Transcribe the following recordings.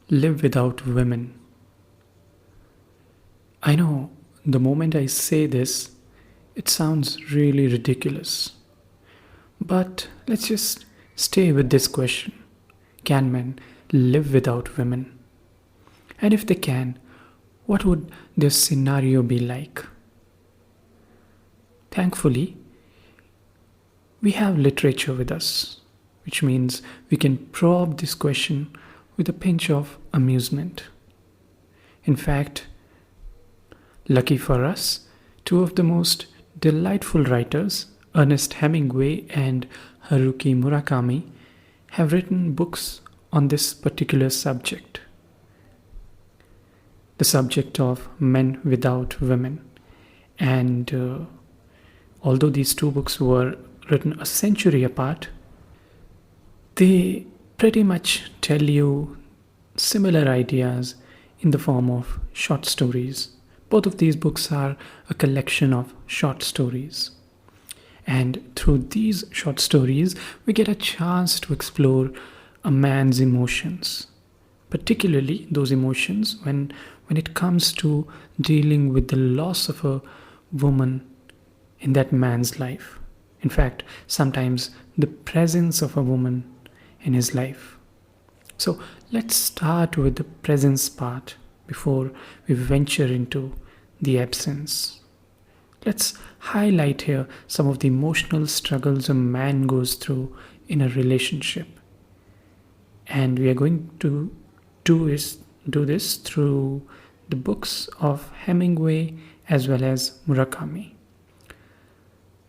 live without women. I know the moment I say this, it sounds really ridiculous. But let's just stay with this question. Can men live without women? And if they can, what would their scenario be like? Thankfully, we have literature with us, which means we can probe this question with a pinch of amusement. In fact, lucky for us, two of the most delightful writers, Ernest Hemingway and Haruki Murakami, have written books on this particular subject, the subject of men without women. And although these two books were written a century apart, they pretty much tell you similar ideas in the form of short stories. Both of these books are a collection of short stories. And through these short stories, we get a chance to explore a man's emotions, particularly those emotions when it comes to dealing with the loss of a woman in that man's life. In fact, sometimes the presence of a woman in his life. So let's start with the presence part before we venture into the absence. Let's highlight here some of the emotional struggles a man goes through in a relationship. And we are going to do this through the books of Hemingway as well as Murakami.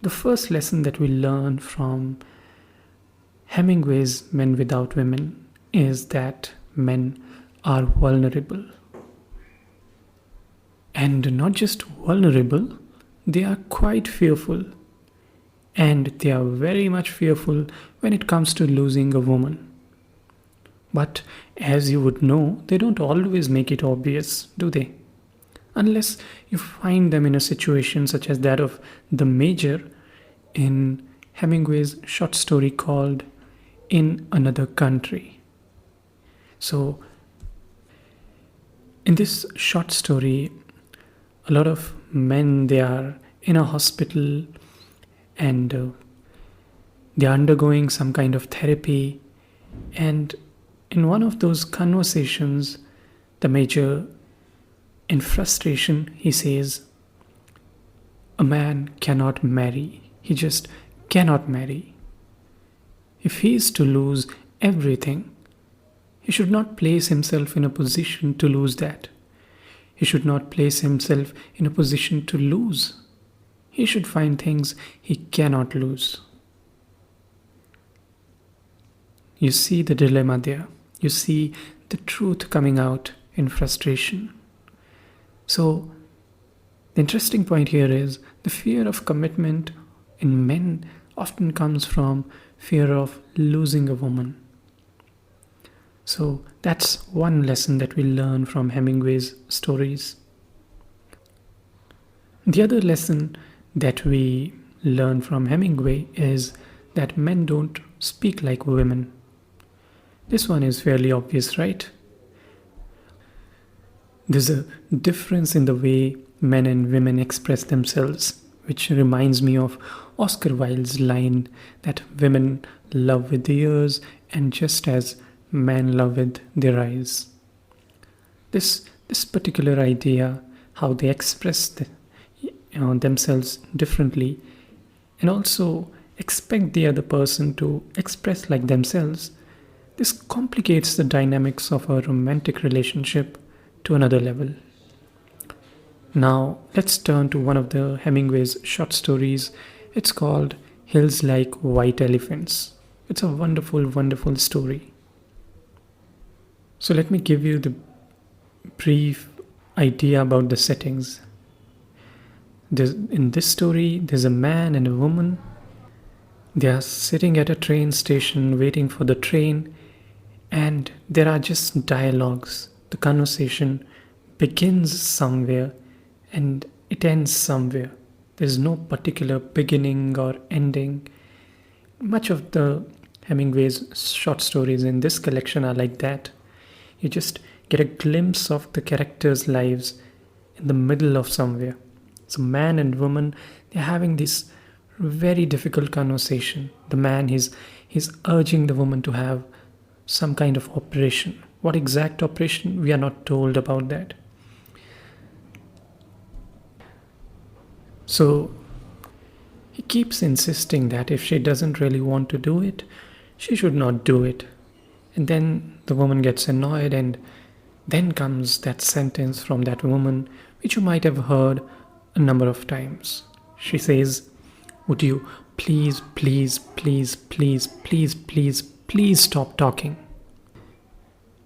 The first lesson that we learn from Hemingway's Men Without Women is that men are vulnerable. And not just vulnerable, they are quite fearful. And they are very much fearful when it comes to losing a woman. But as you would know, they don't always make it obvious, do they? Unless you find them in a situation such as that of the Major in Hemingway's short story called In Another Country. So, in this short story, a lot of men, they are in a hospital and they are undergoing some kind of therapy, and in one of those conversations, the Major, in frustration, he says, "A man cannot marry. He just cannot marry. If he is to lose everything, he should not place himself in a position to lose that. He should not place himself in a position to lose. He should find things he cannot lose." You see the dilemma there. You see the truth coming out in frustration. So, the interesting point here is the fear of commitment in men often comes from fear of losing a woman. So, that's one lesson that we learn from Hemingway's stories. The other lesson that we learn from Hemingway is that men don't speak like women. This one is fairly obvious, right? There's a difference in the way men and women express themselves, which reminds me of Oscar Wilde's line that women love with the ears and just as men love with their eyes. This particular idea, how they express themselves differently and also expect the other person to express like themselves, this complicates the dynamics of a romantic relationship to another level. Now, let's turn to one of the Hemingway's short stories. It's called Hills Like White Elephants. It's a wonderful, wonderful story. So let me give you the brief idea about the settings. In this story, there's a man and a woman. They are sitting at a train station waiting for the train, and there are just dialogues. The conversation begins somewhere and it ends somewhere. There's no particular beginning or ending. Much of the Hemingway's short stories in this collection are like that. You just get a glimpse of the characters' lives in the middle of somewhere. So man and woman, they're having this very difficult conversation. The man he's urging the woman to have some kind of operation. What exact operation? We are not told about that. So he keeps insisting that if she doesn't really want to do it, she should not do it. And then the woman gets annoyed, and then comes that sentence from that woman, which you might have heard a number of times. She says, "Would you please, please, please, please, please, please, please stop talking?"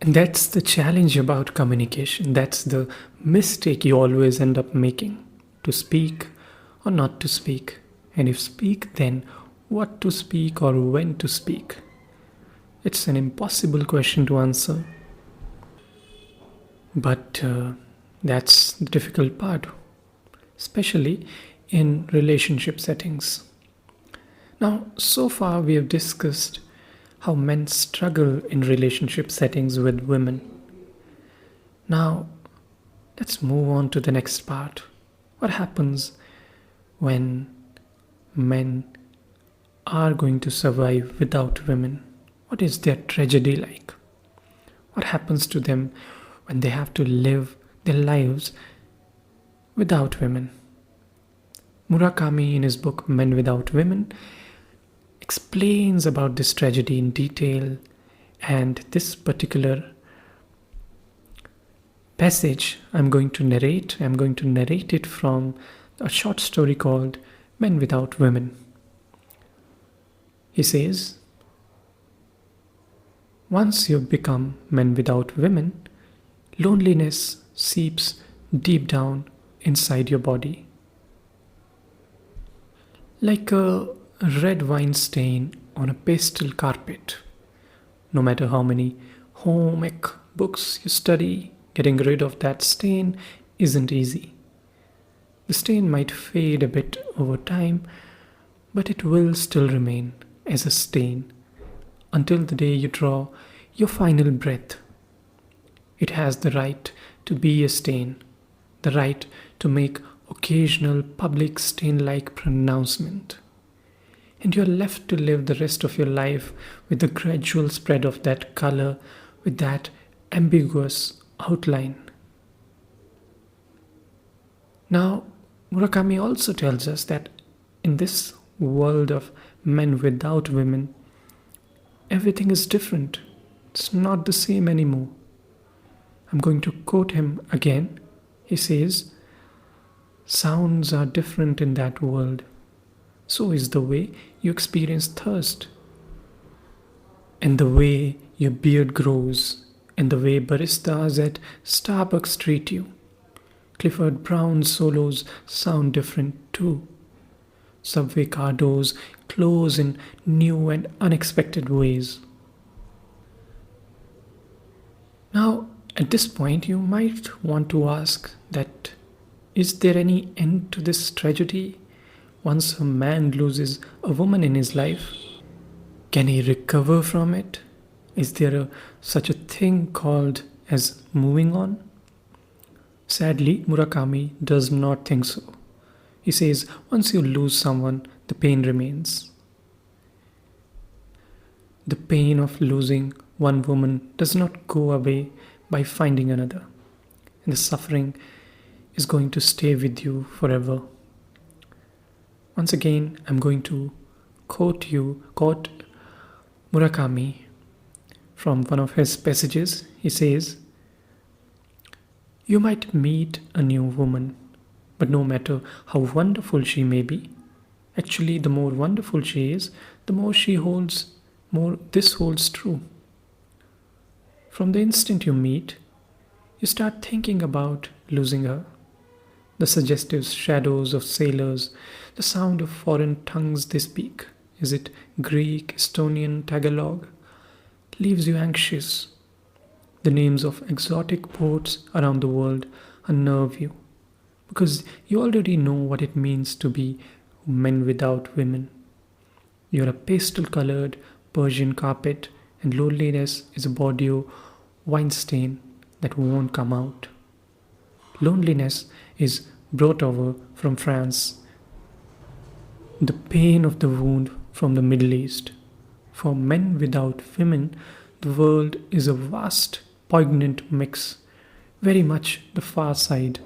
And that's the challenge about communication. That's the mistake you always end up making, to speak or not to speak. And if speak, then what to speak or when to speak. It's an impossible question to answer. But that's the difficult part, especially in relationship settings. Now, so far we have discussed how men struggle in relationship settings with women. Now, let's move on to the next part. What happens when men are going to survive without women? What is their tragedy like? What happens to them when they have to live their lives without women? Murakami, in his book Men Without Women, explains about this tragedy in detail, and this particular passage I'm going to narrate it from a short story called Men Without Women. He says, "Once you've become men without women, loneliness seeps deep down inside your body. Like a red wine stain on a pastel carpet. No matter how many home ec books you study, getting rid of that stain isn't easy. The stain might fade a bit over time, but it will still remain as a stain until the day you draw your final breath. It has the right to be a stain, the right to make occasional public stain-like pronouncement. And you're left to live the rest of your life with the gradual spread of that color, with that ambiguous outline." Now, Murakami also tells us that in this world of men without women, everything is different. It's not the same anymore. I'm going to quote him again. He says, "Sounds are different in that world. So is the way you experience thirst, and the way your beard grows, and the way baristas at Starbucks treat you. Clifford Brown's solos sound different too. Subway car doors close in new and unexpected ways." Now, at this point, you might want to ask that, is there any end to this tragedy? Once a man loses a woman in his life, can he recover from it? Is there such a thing called as moving on? Sadly, Murakami does not think so. He says, once you lose someone, the pain remains. The pain of losing one woman does not go away by finding another. And the suffering is going to stay with you forever. Once again, I'm going to quote Murakami from one of his passages. He says, "You might meet a new woman, but no matter how wonderful she may be, actually the more wonderful she is, the more this holds true. From the instant you meet, you start thinking about losing her. The suggestive shadows of sailors, the sound of foreign tongues they speak, is it Greek, Estonian, Tagalog, leaves you anxious. The names of exotic ports around the world unnerve you, because you already know what it means to be men without women. You're a pastel-colored Persian carpet, and loneliness is a body wine stain that won't come out. Loneliness is brought over from France, the pain of the wound from the Middle East. For men without women, the world is a vast, poignant mix, very much the far side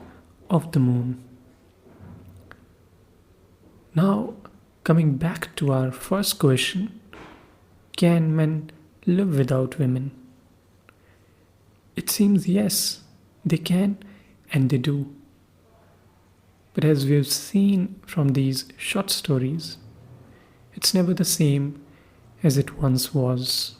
of the moon. Now, coming back to our first question, can men live without women? It seems yes, they can and they do. But as we've seen from these short stories, it's never the same as it once was.